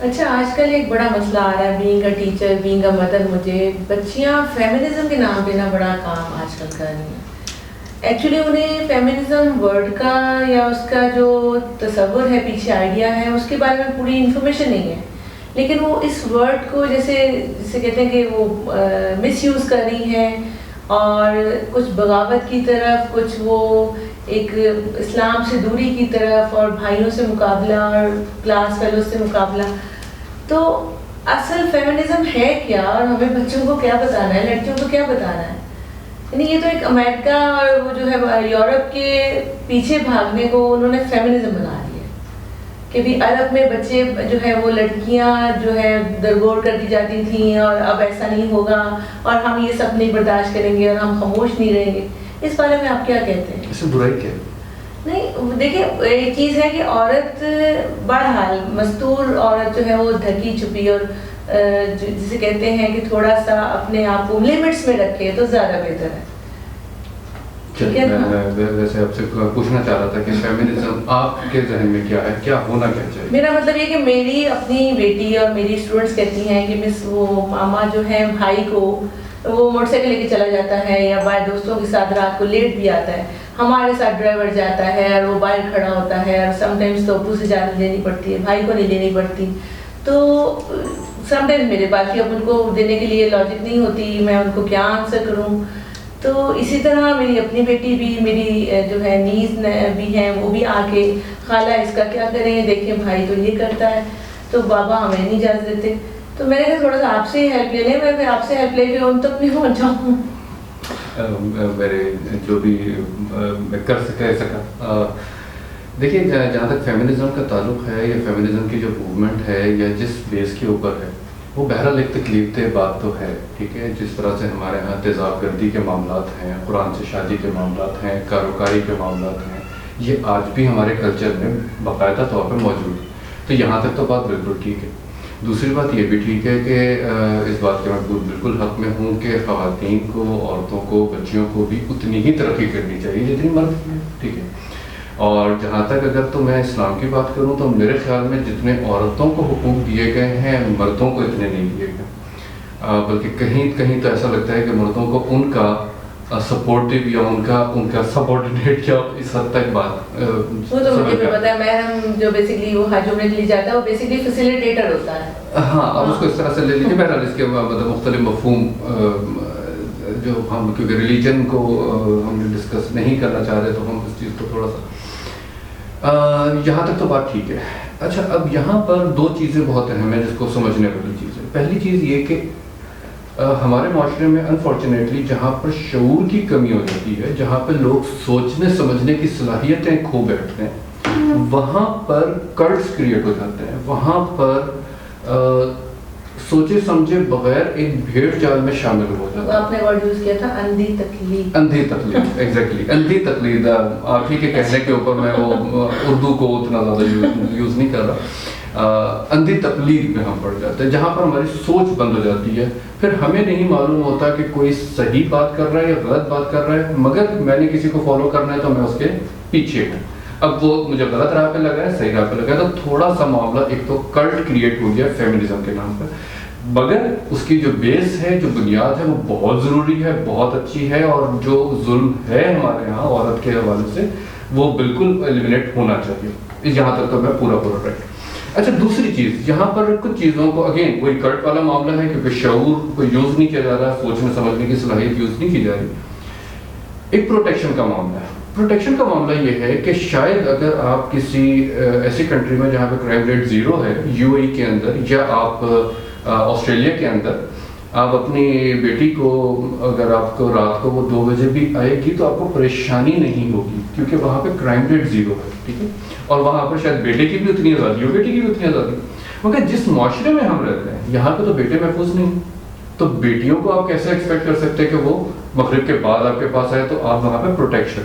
اچھا آج کل ایک بڑا مسئلہ آ رہا ہے being a teacher being a mother, مجھے بچیاں فیمنزم کے نام پہ نا بڑا کام آج کل کر رہی ہیں. ایکچولی انہیں فیمنزم ورڈ کا یا اس کا جو تصور ہے، پیچھے آئیڈیا ہے، اس کے بارے میں پوری انفارمیشن نہیں ہے، لیکن وہ اس ورڈ کو جیسے کہتے ہیں کہ وہ مس یوز کر رہی ہیں، اور کچھ بغاوت کی طرف، کچھ وہ ایک اسلام سے دوری کی طرف، اور بھائیوں سے مقابلہ اور کلاس فیلو سے مقابلہ. تو اصل فیمنزم ہے کیا، اور ہمیں بچوں کو کیا بتانا ہے، لڑکیوں کو کیا بتانا ہے؟ یعنی یہ تو ایک امریکہ اور وہ جو ہے یورپ کے پیچھے بھاگنے کو انہوں نے فیمنزم بنا دیا کہ بھی عرب میں بچے جو ہے وہ لڑکیاں جو ہے درگور کر دی جاتی تھیں، اور اب ایسا نہیں ہوگا، اور ہم یہ سب نہیں برداشت کریں گے، اور ہم خاموش نہیں رہیں گے. اس بارے میں آپ کیا کہتے ہیں؟ اس میں برائی کیا ہے؟ نہیں دیکھیں، ایک چیز ہے کہ عورت بہرحال مستور عورت جو ہے وہ ڈھکی چھپی اور جسے کہتے ہیں کہ تھوڑا سا اپنے آپ کو لمٹس میں رکھے تو زیادہ بہتر ہے. میں ویسے آپ سے پوچھنا چاہ رہا تھا کہ فیمنزم آپ کے ذہن میں کیا ہے، کیا ہونا کیا چاہیے؟ میرا مطلب یہ کہ میری اپنی بیٹی اور میری اسٹوڈنٹس کہتی ہیں کہ مس وہ ماما جو ہے بھائی کو وہ موٹر سائیکل لے کے چلا جاتا ہے، یا باہر دوستوں کے ساتھ رات کو لیٹ بھی آتا ہے، ہمارے ساتھ ڈرائیور جاتا ہے اور وہ باہر کھڑا ہوتا ہے، اور سم ٹائمس تو ابو سے اجازت لینی پڑتی ہے، بھائی کو نہیں لینی پڑتی. تو سم ٹائمس میرے پاس بھی اب ان کو دینے کے لیے لاجک نہیں ہوتی، میں ان کو کیا آنسر کروں. تو اسی طرح میری اپنی بیٹی بھی، میری جو ہے نیز بھی ہیں، وہ بھی آ کے خالہ اس کا کیا کریں، دیکھیں بھائی تو یہ کرتا ہے، تو بابا ہمیں نہیں اجازت دیتے. تو میں نے کہا تھوڑا سا آپ سے ہیلپ لے لیں، میں پھر آپ سے ہیلپ لے کے ان تک نہیں پہنچ جاؤں. میرے جو بھی میں کہہ سکا، دیکھیے جہاں تک فیمنزم کا تعلق ہے، یا فیمنزم کی جو موومنٹ ہے، یا جس بیس کے اوپر ہے، وہ بہرحال ایک تکلیف دہ بات تو ہے. ٹھیک ہے، جس طرح سے ہمارے ہاں تیزاب گردی کے معاملات ہیں، قرآن سے شادی کے معاملات ہیں، کاروکاری کے معاملات ہیں، یہ آج بھی ہمارے کلچر میں باقاعدہ طور پہ موجود ہے. تو یہاں تک تو بات بالکل ٹھیک ہے. دوسری بات یہ بھی ٹھیک ہے کہ اس بات کے میں بالکل حق میں ہوں کہ خواتین کو، عورتوں کو، بچیوں کو بھی اتنی ہی ترقی کرنی چاہیے جتنی مرد کی ہے. ٹھیک ہے، اور جہاں تک اگر تو میں اسلام کی بات کروں تو میرے خیال میں جتنے عورتوں کو حقوق دیے گئے ہیں، مردوں کو اتنے نہیں دیے گئے، بلکہ کہیں کہیں تو ایسا لگتا ہے کہ مردوں کو ان کا سپورٹیو یا ان کا سبارڈینیٹ کیا اس حد تک بات. وہ تو مجھے بھی پتا ہے، محرم جو بیسیکلی وہ حج عمرے کے لیے جاتا ہے، وہ بیسیکلی فیسیلیٹیٹر ہوتا ہے. ہاں، اب اس کو اس طرح سے لے لیجیے. بہرحال اس کے مطلب مختلف مفہوم جو ہم کیونکہ ریلیجن کو ہم نے ڈسکس نہیں کرنا چاہ رہے، تو ہم اس چیز کو تھوڑا سا یہاں تک تو بات ٹھیک ہے. اچھا، اب یہاں پر دو چیزیں بہت اہم ہیں جس کو سمجھنے والی چیز ہے. پہلی چیز یہ کہ ہمارے معاشرے میں انفارچونیٹلی جہاں پر شعور کی کمی ہو جاتی ہے، جہاں پہ لوگ سوچنے سمجھنے کی صلاحیتیں کھو بیٹھتے ہیں، وہاں پر کلٹس کریٹ ہو جاتے ہیں. وہاں پر سوچے سمجھے بغیر ایک بھیڑ چال میں شامل ہو جاتا ہے. آپ نے ورڈ یوز کیا تھا اندھی تقلید. اندھی تقلید، ایگزیکٹلی اندھی تقلید. آپ ہی کے کہنے کے اوپر میں وہ اردو کو اتنا زیادہ یوز نہیں کر رہا. اندھی تقلید میں ہم پڑ جاتے ہیں، جہاں پر ہماری سوچ بند ہو جاتی ہے. پھر ہمیں نہیں معلوم ہوتا کہ کوئی صحیح بات کر رہا ہے یا غلط بات کر رہا ہے، مگر میں نے کسی کو فالو کرنا ہے تو میں اس کے پیچھے ہوں. اب وہ مجھے غلط راہ پہ لگا ہے، صحیح راہ پہ لگا ہے، تو تھوڑا سا معاملہ ایک تو کلٹ کریٹ ہو گیا فیمنزم کے نام پر. مگر اس کی جو بیس ہے، جو بنیاد ہے، وہ بہت ضروری ہے، بہت اچھی ہے، اور جو ظلم ہے ہمارے ہاں عورت کے حوالے سے وہ بالکل ایلیمنیٹ ہونا چاہیے. یہاں تک تو میں پورا رائٹ. اچھا، دوسری چیز، یہاں پر کچھ چیزوں کو اگین وہی کلٹ والا معاملہ ہے، کیونکہ شعور کو یوز نہیں کیا جا رہا، سوچنے سمجھنے کی صلاحیت یوز نہیں کی جا رہی. ایک پروٹیکشن کا معاملہ ہے. پروٹیکشن کا معاملہ یہ ہے کہ شاید اگر آپ کسی ایسی کنٹری میں جہاں پہ کرائم ریٹ 0 ہے، یو اے کے اندر، یا آپ آسٹریلیا کے اندر، آپ اپنی بیٹی کو اگر آپ کو رات کو وہ 2 بجے بھی آئے گی تو آپ کو پریشانی نہیں ہوگی، کیونکہ وہاں پہ کرائم ریٹ 0 ہے. ٹھیک ہے، اور وہاں پر شاید بیٹے کی بھی اتنی آزادی ہو، بیٹی کی بھی اتنی آزادی. مگر جس معاشرے میں ہم رہتے ہیں یہاں پہ تو بیٹے محفوظ نہیں، تو بیٹیوں کو آپ کیسے ایکسپیکٹ کر سکتے ہیں کہ وہ مغرب کے بعد آپ کے پاس آئے تو آپ وہاں پہ پروٹیکشن.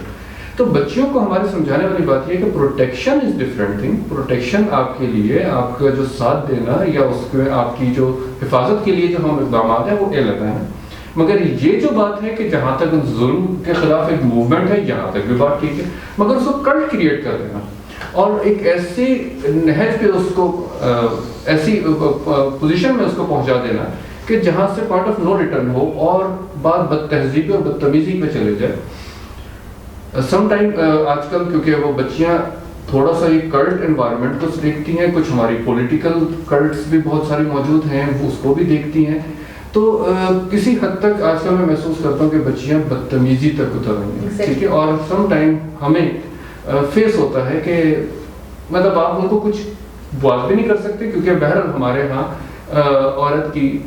تو بچیوں کو ہمارے سمجھانے والی بات یہ ہے کہ protection is different thing. Protection آپ کے لیے آپ کا جو ساتھ دینا یا اس کے آپ کی جو حفاظت کے لیے جو ہم اقدامات ہیں وہ الگ ہیں. مگر یہ جو بات ہے کہ جہاں تک ظلم کے خلاف ایک موومنٹ ہے، یہاں تک بھی بات ٹھیک ہے، مگر اس کو کلٹ کریٹ کر دینا اور ایک ایسی نہج پہ اس کو ایسی پوزیشن میں اس کو پہنچا دینا کہ جہاں سے پوائنٹ آف نو ریٹرن ہو اور بات بد تہذیبی اور بدتمیزی پہ چلے جائے. سم ٹائم آج کل کیونکہ وہ بچیاں تھوڑا سا یہ کلٹ انوائرمنٹ کو دیکھتی ہیں, کچھ ہماری پولیٹیکل کلٹس بھی بہت ساری موجود ہیں, اس کو بھی دیکھتی ہیں, تو کسی حد تک آج کل میں محسوس کرتا ہوں کہ بچیاں بدتمیزی تک اتر رہی ہیں, ٹھیک ہے. اور سم ٹائم ہمیں فیس ہوتا ہے کہ مطلب آپ ان کو کچھ بات بھی نہیں کر سکتے, کیونکہ بہرحال ہمارے ہاں عورت کی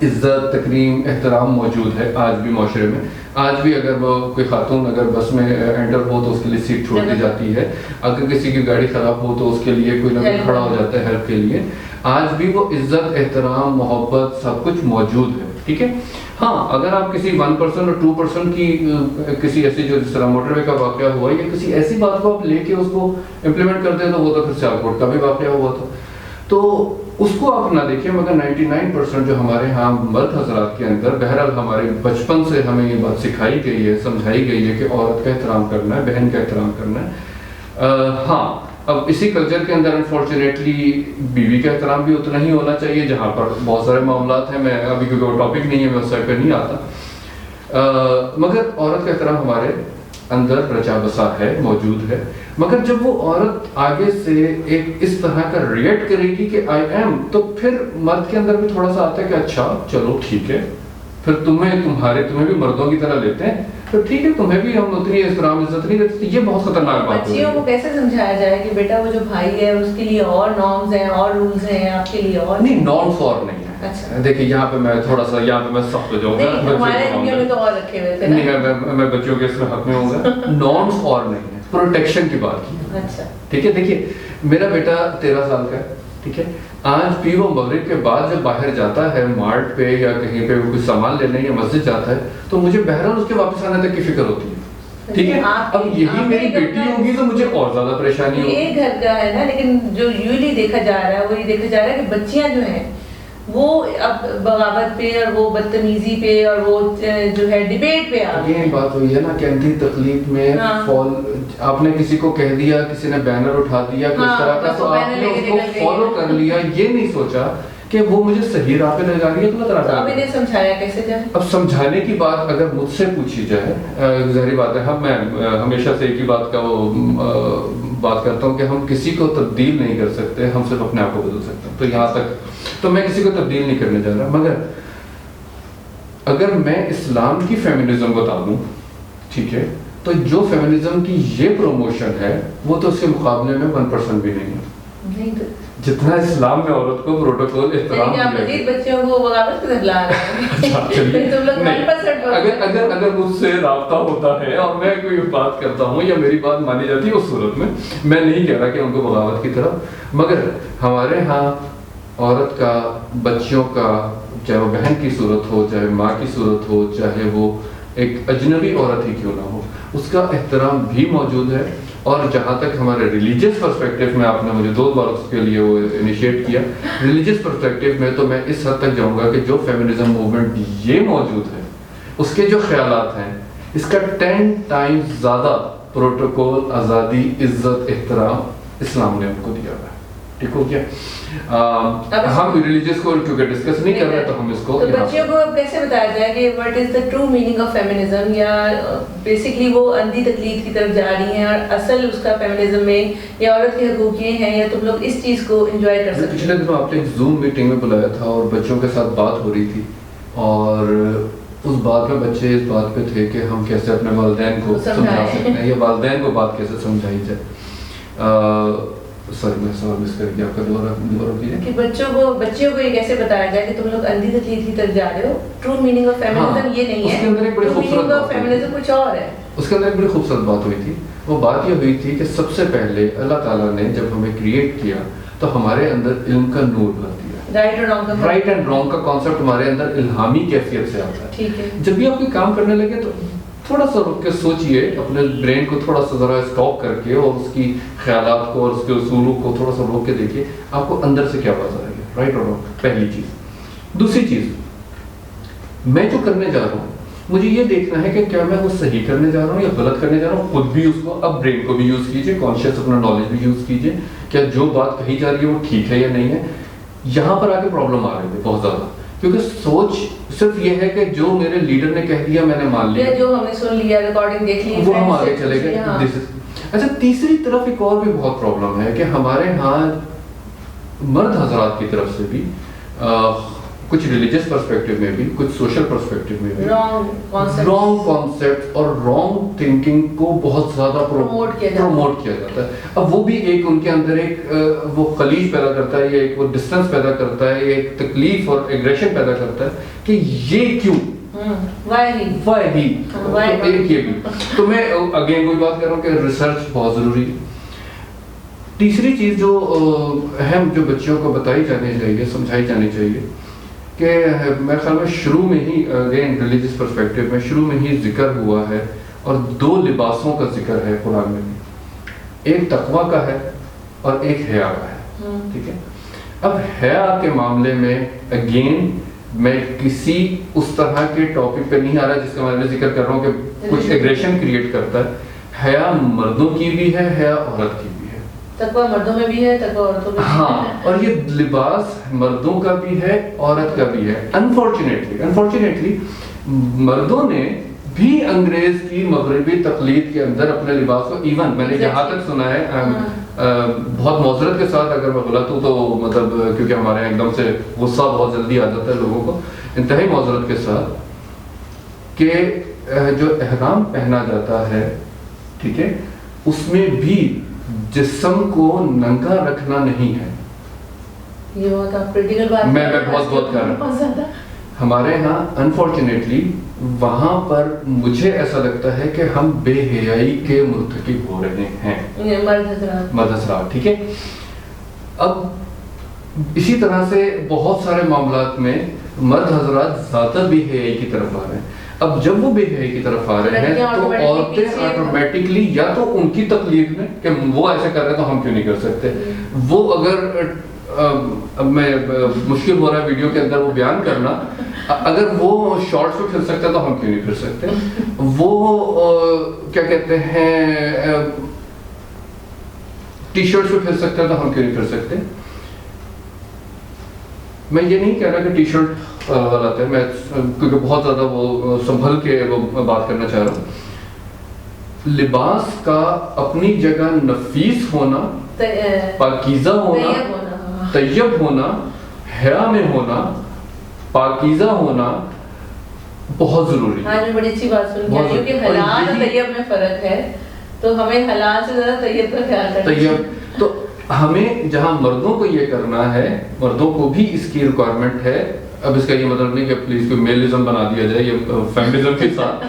عزت, تکریم, احترام موجود ہے آج بھی معاشرے میں. آج بھی اگر وہ کوئی خاتون اگر بس میں انٹر ہو تو اس کے لیے سیٹ چھوڑ دی جاتی ہے, اگر کسی کی گاڑی خراب ہو تو اس کے لیے کوئی نہ کوئی کھڑا ہو جاتا ہے ہیلپ کے لیے. آج بھی وہ عزت, احترام, محبت سب کچھ موجود ہے, ٹھیک ہے. ہاں اگر آپ کسی 1% اور 2% کی کسی ایسی جو جس طرح موٹر وے کا واقعہ ہوا یا کسی ایسی بات کو آپ لے کے اس کو امپلیمنٹ کرتے ہیں تو وہ تو پھر سیالکوٹ کا بھی واقعہ ہوا تھا, تو اس کو آپ نہ دیکھیں. مگر 99% جو ہمارے ہاں مرد حضرات کے اندر بہرحال ہمارے بچپن سے ہمیں یہ بات سکھائی گئی ہے, سمجھائی گئی ہے کہ عورت کا احترام کرنا ہے, بہن کا احترام کرنا ہے. ہاں اب اسی کلچر کے اندر انفارچونیٹلی بیوی کا احترام بھی اتنا ہی ہونا چاہیے, جہاں پر بہت سارے معاملات ہیں. میں ابھی کیونکہ وہ ٹاپک نہیں ہے میں اس سائڈ پہ نہیں آتا, مگر عورت کا احترام ہمارے اندر رچا بسا ہے, موجود ہے. مگر جب وہ عورت آگے سے ایک اس طرح کا ریئیکٹ کرے گی کہ آئی ایم, تو پھر مرد کے اندر بھی تھوڑا سا آتا ہے کہ اچھا چلو ٹھیک ہے, پھر تمہیں بھی مردوں کی طرح لیتے ہیں, تو ٹھیک ہے تمہیں بھی ہم اتنی احترام عزت نہیں دیتے. یہ بہت خطرناک بات ہے. بچیوں کو کیسے سمجھایا جائے کہ بیٹا وہ جو بھائی ہے اس کے لیے اور نارمز ہیں اور رولز ہیں, آپ کے لیے اور نہیں, نارمز اور نہیں ہے. دیکھیے یہاں پہ میں تھوڑا سا میں سخت ہو جاؤں گا, ہمارے انڈیا میں تو اور رکھے ہوئے تھے. نہیں, میں بچوں کے اس میں حق میں ہوں گا. نارمز اور نہیں ہے, پروٹیکشن کی بات کی. اچھا ٹھیک ہے. دیکھیے میرا بیٹا 13 سال کا ہے, ٹھیک ہے. آج بھی وہ مغرب کے بعد جب باہر جاتا ہے مارٹ پہ یا کہیں پہ کچھ سامان لینے یا مسجد جاتا ہے تو مجھے بہرحال اس کے واپس آنے تک کی فکر ہوتی ہے, ٹھیک ہے. اب یہی میری بیٹی ہوگی تو مجھے اور زیادہ پریشانی ہوگی. یہ گھر کا ہے نا, لیکن جو یوزلی دیکھا جا رہا ہے وہ یہ دیکھا جا رہا ہے کہ بچیاں جو ہیں وہ اب بغاوت پہ اور وہ بدتمیزی پہ اور وہ جو ہے ڈیبیٹ پہ آ گئی. یہ بات ہوئی ہے نا کہ اندھی تقلید میں آپ نے کسی کو کہہ دیا, کسی نے بینر اٹھا دیا کس طرح کا, تو آپ نے اس کو فالو کر لیا, یہ نہیں سوچا کہ وہ مجھے صحیح راہ پہ لے جا رہی ہے, غلط راہ پہ. اب انہیں سمجھایا کیسے جائے؟ اب سمجھانے کی بات اگر مجھ سے پوچھی جائے, ظاہری بات ہے میں ہمیشہ سے ایک ہی بات کا وہ بات کرتا ہوں کہ ہم کسی کو تبدیل نہیں کر سکتے, ہم صرف اپنے آپ کو بدل سکتے ہیں. تو یہاں تک تو میں کسی کو تبدیل نہیں کرنے جا رہا. مگر اگر میں اسلام کی فیمنزم بتا دوں, ٹھیک ہے, تو جو فیمنزم کی یہ پروموشن ہے وہ تو اس کے مقابلے میں 1% بھی نہیں ہے. جتنا اسلام میں عورت کو پروٹوکول احترام دیا گیا ہے. بچوں کو بغاوت کی طرف لا رہے ہیں. اگر مجھ سے رابطہ ہوتا ہے اور میں کوئی بات کرتا ہوں یا میری بات مانی جاتی ہے اس صورت میں نہیں کہہ رہا کہ ان کو بغاوت کی طرف. مگر ہمارے ہاں عورت کا, بچیوں کا, چاہے وہ بہن کی صورت ہو, چاہے ماں کی صورت ہو, چاہے وہ ایک اجنبی عورت ہی کیوں نہ ہو, اس کا احترام بھی موجود ہے. اور جہاں تک ہمارے ریلیجیس پرسپیکٹو میں, آپ نے مجھے 2 بار اس کے لیے وہ انیشیٹ کیا, ریلیجیس پرسپیکٹو میں تو میں اس حد تک جاؤں گا کہ جو فیمنزم موومنٹ یہ موجود ہے اس کے جو خیالات ہیں اس کا 10 ٹائمز زیادہ پروٹوکول, آزادی, عزت, احترام اسلام نے ہم کو دیا ہے. ٹھیک ہو گیا. ہم ریلیجیس کو کیونکہ ڈسکس نہیں کر رہے تو ہم اس کو بچیوں کو کیسے بتایا جائے کہ what is the true meaning of feminism, یا بیسکلی وہ اندھی تقلید کی طرف جا رہی ہیں اور اصل اس کا فیمنزم میں یا عورت کے حقوق یہ ہیں, یا تم لوگ اس چیز کو انجوائے کر سکتے ہیں. پچھلے دنوں آپ نے ایک زوم میٹنگ میں بلایا تھا اور بچوں کے ساتھ بات ہو رہی تھی, اور اس بات میں بچے اس بات پہ تھے کہ ہم کیسے اپنے والدین کو سمجھا سکتے ہیں, یا والدین کو بات کیسے سمجھائی جائے. سوری میں سوال مس کر گیا, آپ کا دوبارہ کیجیے. کہ بچیوں کو یہ کیسے بتایا جائے کہ تم لوگ اندھی تقلید کی طرف جا رہے ہو, ٹرو میننگ آف فیمنزم یہ نہیں ہے, اس کے اندر ایک بڑی خوبصورت بات فیمنزم کچھ اور ہے. اس کے اندر ایک بڑی خوبصورت بات ہوئی تھی. وہ بات یہ ہوئی تھی کہ سب سے پہلے اللہ تعالیٰ نے جب ہمیں کریٹ کیا تو ہمارے اندر علم کا نور بھر دیا. رائٹ اینڈ رانگ کا کانسیپٹ ہمارے اندر الہامی کیفیت سے آتا ہے. ٹھیک ہے. جب بھی آپ کوئی کام کرنے لگے تو تھوڑا سا رک کے سوچئے, اپنے برین کو تھوڑا سا ذرا اسٹاپ کر کے اور اس کی خیالات کو اور اس کے اصولوں کو تھوڑا سا روک کے دیکھیے آپ کو اندر سے کیا بات آئے گی. رائٹ اور رانگ, پہلی چیز. دوسری چیز, میں جو کرنے جا رہا ہوں مجھے یہ دیکھنا ہے کہ کیا میں وہ صحیح کرنے جا رہا ہوں یا غلط کرنے جا رہا ہوں. خود بھی اس کو اب برین کو بھی یوز کیجیے, کانشیس اپنا نالج بھی یوز کیجیے, کیا جو بات کہی جا رہی ہے وہ ٹھیک ہے یا نہیں ہے. یہاں پر آ کے پرابلم آ رہی ہے بہت زیادہ, کیونکہ سوچ صرف یہ ہے کہ جو میرے لیڈر نے کہہ دیا میں نے مان لیا, جو ہم نے سن لیا, ریکارڈنگ دیکھ لی, وہ ہم آگے چلے گئے. اچھا, تیسری طرف ایک اور بھی بہت پرابلم ہے کہ ہمارے ہاں مرد حضرات کی طرف سے بھی کچھ ریلیجیس پرسپیکٹو میں بھی, کچھ سوشل پرسپیکٹو میں بھی رانگ کانسیپٹ اور رانگ تھنکنگ کو بہت زیادہ پروموٹ کیا جاتا ہے. اب وہ بھی ایک ان کے اندر ایک وہ خلیج پیدا کرتا ہے, یا ایک وہ ڈسٹینس پیدا کرتا ہے, ایک تکلیف اور ایگریشن پیدا کرتا ہے کہ یہ کیوں, ایک یہ بھی. تو میں اگین کوئی بات کر رہا ہوں کہ ریسرچ بہت ضروری ہے. تیسری چیز جو اہم جو بچوں کو بتائی جانی چاہیے, سمجھائی جانی چاہیے, کہ میرے خیال میں شروع میں ہی اگین ریلیجیس پرسپیکٹو میں شروع میں ہی ذکر ہوا ہے, اور 2 لباسوں کا ذکر ہے قرآن میں, ایک تقویٰ کا ہے اور ایک حیا کا ہے. ٹھیک ہے, اب حیا کے معاملے میں اگین میں کسی اس طرح کے ٹاپک پہ نہیں آ رہا جس کا میں ذکر کر رہا ہوں کہ کچھ ایگریشن کریٹ کرتا ہے. حیا مردوں کی بھی ہے, حیا عورت کی بھی ہے. تقویٰ مردوں میں بھی ہے, تقویٰ عورتوں میں بھی ہے. ہاں, اور یہ لباس مردوں کا بھی ہے, عورت کا بھی ہے. انفارچونیٹلی مردوں نے بھی انگریز کی مغربی تقلید کے اندر اپنے لباس کو, ایون میں نے جہاں تک سنا ہے, بہت معذرت کے ساتھ اگر میں غلط ہوں تو مطلب کیونکہ ہمارے ایک دم سے غصہ بہت جلدی آ جاتا ہے لوگوں کو, انتہائی معذرت کے ساتھ, کہ جو احرام پہنا جاتا ہے, ٹھیک ہے, اس میں بھی جسم کو ننگا رکھنا نہیں ہے. یہ بہت کریٹیکل بات ہے. میں بہت کر رہا ہوں. ہمارے ہاں انفارچونیٹلی وہاں پر مجھے ایسا لگتا ہے کہ ہم بے حیائی کے مرتکب ہو رہے ہیں, مرد حضرات. ٹھیک ہے, اب اسی طرح سے بہت سارے معاملات میں مرد حضرات زیادہ بے حیائی کی طرف آ رہے ہیں. اب جب وہ بے حیائی کی طرف آ رہے ہیں تو عورتیں آٹومیٹکلی یا تو ان کی تکلیف میں کہ وہ ایسے کر رہے ہیں تو ہم کیوں نہیں کر سکتے. وہ اگر اب میں مشکل ہو رہا ہے ویڈیو کے اندر وہ بیان کرنا, اگر وہ شارٹس میں پھر سکتے ہیں تو ہم کیوں نہیں پھر سکتے. وہ کیا کہتے ہیں ٹی شرٹس میں پھر سکتے ہیں تو ہم کیوں نہیں پھر سکتے. میں یہ نہیں کہہ رہا کہ ٹی شرٹ غلط ہے, میں کیونکہ بہت زیادہ وہ سنبھل کے وہ بات کرنا چاہ رہا ہوں. لباس کا اپنی جگہ نفیس ہونا, پاکیزہ ہونا, طیب ہونا, حیا میں ہونا, پاکیزہ ہونا بہت ضروری ہے. ہاں, جو بڑی اچھی بات سن گیا کہ حلال اور طیب میں فرق ہے, تو ہمیں حلال سے زیادہ طیب کا خیال کرنا چاہیے. تو ہمیں جہاں مردوں کو یہ کرنا ہے, مردوں کو بھی اس کی ریکوائرمنٹ ہے. اب اس کا یہ مطلب نہیں کہ پلیز کوئی میلزم بنا دیا جائے یہ فیمنزم کے ساتھ,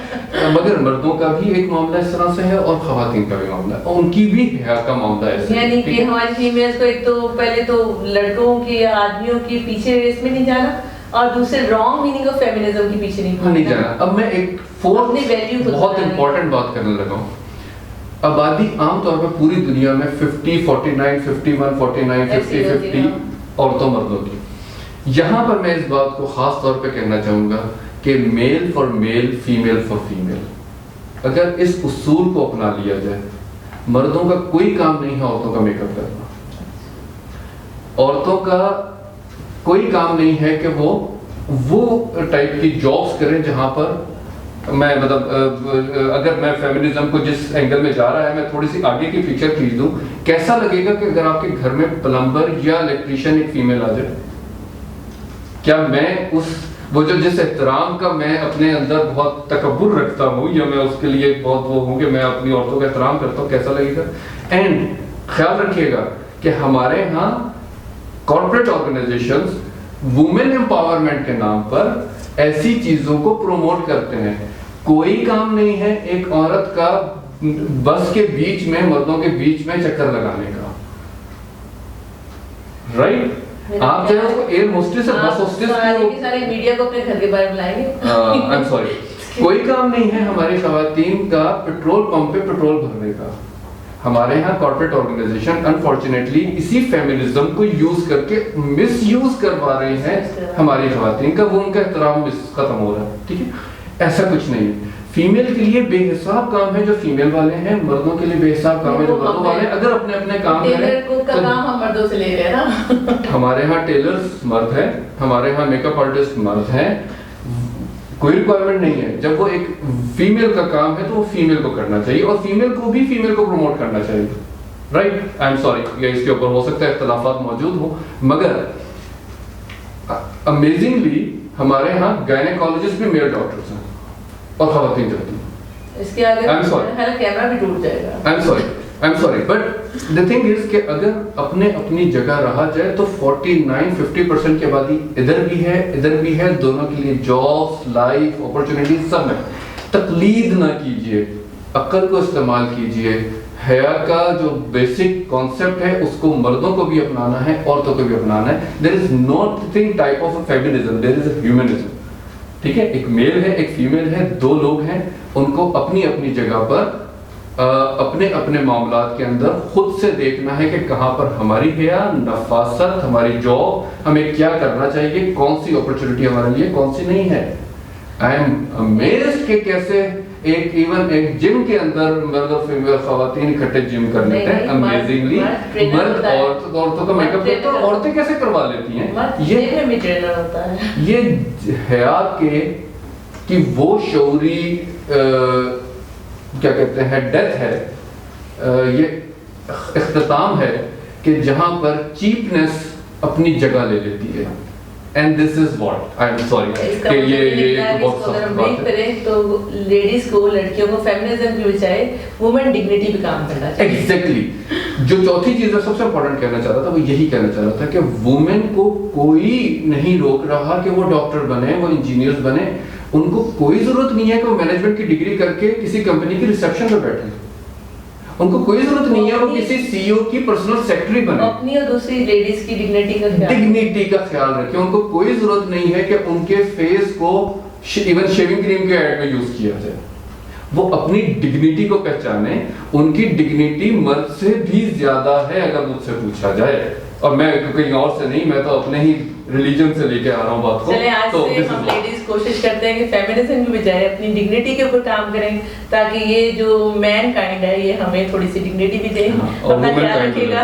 مگر مردوں کا بھی ایک معاملہ اس طرح سے ہے اور خواتین کا بھی معاملہ ہے, اور ان کی بھی حیا کا معاملہ ہے. یعنی کہ ہماری فیمیلز کو ایک تو پہلے تو لڑکوں کی یا آدمیوں کی پیچھے ریس میں نہیں جانا, اور دوسرے رانگ میننگ آف فیمنزم کے پیچھے نہیں جانا. اب میں ایک فورتھ بہت امپورٹنٹ بات کرنے لگا ہوں. آبادی عام طور پہ پوری دنیا میں 50-49, 51-49, 50-50 عورتوں مردوں کی. یہاں پر میں اس بات کو خاص طور پہ کہنا چاہوں گا کہ male for male, female for female. اگر اس اصول کو اپنا لیا جائے, مردوں کا کوئی کام نہیں ہے عورتوں کا میک اپ کرنا, عورتوں کا کوئی کام نہیں ہے کہ وہ ٹائپ کی جابس کریں جہاں پر میں مطلب اگر میں فیمنزم کو جس اینگل میں جا رہا ہے, میں تھوڑی سی آگے کی پکچر کھینچ دوں, کیسا لگے گا کہ اگر آپ کے گھر میں پلمبر یا الیکٹریشین ایک فیمیل آ جائے, کیا میں وہ جو جس احترام کا میں اپنے اندر بہت تکبر رکھتا ہوں, یا میں اس کے لیے بہت وہ ہوں کہ میں اپنی عورتوں کا احترام کرتا ہوں, کیسا لگے گا. اینڈ خیال رکھیے گا کہ ہمارے ہاں کارپوریٹ آرگنائزیشنز وومن امپاورمنٹ کے نام پر ایسی چیزوں کو پروموٹ کرتے ہیں. کوئی کام نہیں ہے ایک عورت کا بس کے بیچ میں, مردوں کے بیچ میں چکر لگانے کا, رائٹ. آپ جو ہے اس کو ایئر ہوسٹس سے بس ہوسٹس سارے میڈیا کو اپنے گھر کے بارے میں بلائیں گے. آئی ایم سوری, کوئی کام نہیں ہے ہماری خواتین کا پٹرول پمپ پہ پٹرول بھرنے کا. ہمارے یہاں کارپوریٹ آرگنائزیشن انفارچونیٹلی اسی فیمنزم کو یوز کر کے مس یوز کروا رہے ہیں ہماری خواتین کا, وہ ان کا احترام ختم ہو رہا ہے. ٹھیک ہے, ایسا کچھ نہیں ہے. فیمیل کے لیے بے حساب کام ہے جو فیمیل والے ہیں, مردوں کے لیے بے حساب کام ہے جو مردوں والے ہیں. اگر اپنے اپنے کام ٹیلر کو کا کام ہم مردوں سے لے رہے ہیں نا. ہمارے ہاں ٹیلرز مرد ہیں, ہمارے ہاں میک اپ آرٹسٹ مرد ہیں, کوئی ریکوائرمنٹ نہیں ہے. جب وہ ایک فیمیل کا کام ہے تو وہ فیمیل کو کرنا چاہیے, اور فیمیل کو بھی فیمیل کو پروموٹ کرنا چاہیے. رائٹ, آئی ایم سوری, یا اس کے اوپر ہو سکتا ہے اختلافات موجود ہوں, مگر امیزنگلی ہمارے ہاں گائنیکالوجسٹ بھی میل ڈاکٹرز ہیں اور خواتین جاتی ہیں. اس کے آگے ہر کیمرہ بھی ٹوٹ جائے گا. I'm sorry, but the thing is کہ اگر اپنی جگہ رہا جائے تو 49-50% کی آبادی ادھر بھی ہے, دونوں کے لیے جابس, لائف, اپرچونیٹیز سب ہے. تقلید نہ کیجیے, عقل کو استعمال کیجیے. حیا کا جو بیسک کانسیپٹ ہے اس کو مردوں کو بھی اپنانا ہے, عورتوں کو بھی اپنانا ہے. there is nothing type of a feminism, there is a humanism. ٹھیک ہے, ایک میل ہے, ایک فیمیل ہے, دو لوگ ہیں, ان کو اپنی اپنی جگہ پر اپنے اپنے معاملات کے اندر خود سے دیکھنا ہے کہ کہاں پر ہماری حیا, نفاست, ہماری جاب, ہمیں کیا کرنا چاہیے, کون سی اپرچونٹی ہمارے لیے, کون سی نہیں ہے. آئی ایم امیزڈ کہ کیسے ایون ایک جم کے اندر مرد اور فیمیل خواتین اکٹھے جم کر لیتے ہیں. امیزنگلی مرد عورتوں کا میک اپ کرتے ہیں, عورتیں کیسے کروا لیتی ہیں. یہ حیات کی وہ شعوری کیا کہتے ہیں ڈیتھ ہے, یہ اختتام ہے کہ جہاں پر چیپنس اپنی جگہ لے لیتی ہے. And this is what I am sorry کہ یہ بہت سخت بات ہے. تو لیڈیز کو, لڑکیوں کو فیمنزم کی بجائے وومن ڈگنیٹی پہ کام کرنا چاہیے. ایگزیکٹلی, جو چوتھی چیز میں سب سے امپورٹنٹ کہنا چاہ رہا تھا وہ یہی کہنا چاہ رہا تھا کہ وومن کو کوئی نہیں روک رہا کہ وہ ڈاکٹر بنے, وہ انجینئرز بنے. ان کو کوئی ضرورت نہیں ہے کہ وہ مینجمنٹ کی ڈگری کر کے کسی کمپنی کی ریسیپشن پہ بیٹھے. ان کو کوئی ضرورت نہیں ہے وہ کسی سی او کی پرسنل سیکرٹری بنے. اپنی اور دوسری لیڈیز کی ڈگنیٹی کا خیال رکھیں. ان کو کوئی ضرورت نہیں ہے کہ ان کے فیس کو ایون شیونگ کریم کے ایڈ میں یوز کیا جائے. وہ اپنی ڈگنیٹی کو پہچانے. ان کی ڈگنیٹی مرد سے بھی زیادہ ہے اگر مجھ سے پوچھا جائے, اور میں کہیں اور سے نہیں, میں تو اپنے ہی ریلیجن سے لے کے آ رہا ہوں بات کو. تو ہم لیڈیز کوشش کرتے ہیں کہ فیمنزم کی بجائے اپنی ڈگنیٹی کے اوپر کام کریں, تاکہ یہ جو مین کائنڈ ہے یہ ہمیں تھوڑی سی ڈگنیٹی بھی دے. اپنا خیال رکھیے گا,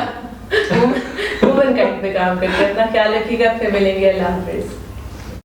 وومن کائنڈ پہ کام کریں, اپنا خیال رکھیے گا. پھر ملیں گے. اللہ حافظ.